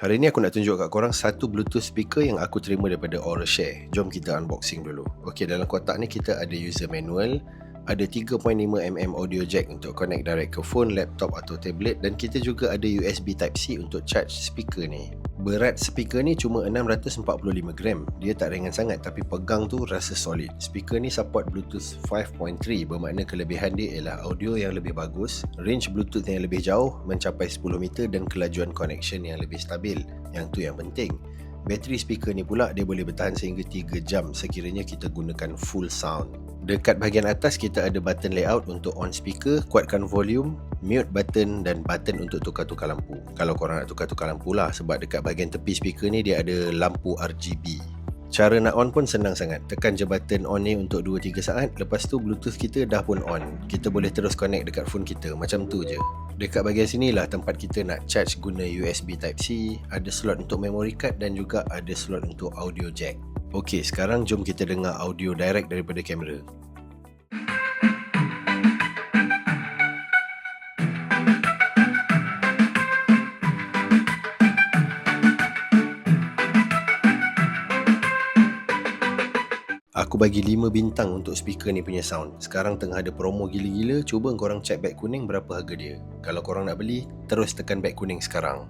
Hari ni aku nak tunjuk kat korang satu Bluetooth speaker yang aku terima daripada AuraShare. Jom kita unboxing dulu. Okey, dalam kotak ni kita ada user manual, ada 3.5mm audio jack untuk connect direct ke phone, laptop atau tablet, dan kita juga ada USB Type-C untuk charge speaker ni. Berat speaker ni cuma 645 gram. Dia tak ringan sangat tapi pegang tu rasa solid. Speaker ni support Bluetooth 5.3, bermakna kelebihan dia ialah audio yang lebih bagus, range Bluetooth yang lebih jauh mencapai 10 meter dan kelajuan connection yang lebih stabil. Yang tu yang penting. Bateri speaker ni pula dia boleh bertahan sehingga 3 jam sekiranya kita gunakan full sound. Dekat bahagian atas kita ada button layout untuk on speaker, kuatkan volume, mute button dan button untuk tukar-tukar lampu. Kalau korang nak tukar-tukar lampu lah, sebab dekat bahagian tepi speaker ni dia ada lampu RGB. Cara nak on pun senang sangat. Tekan je button on ni untuk 2-3 saat, lepas tu Bluetooth kita dah pun on. Kita boleh terus connect dekat phone kita, macam tu je. Dekat bahagian sini lah tempat kita nak charge guna USB Type-C, ada slot untuk memory card dan juga ada slot untuk audio jack. Okey, sekarang jom kita dengar audio direct daripada kamera. Aku bagi 5 bintang untuk speaker ni punya sound. Sekarang tengah ada promo gila-gila, cuba korang check beg kuning berapa harga dia. Kalau korang nak beli, terus tekan beg kuning sekarang.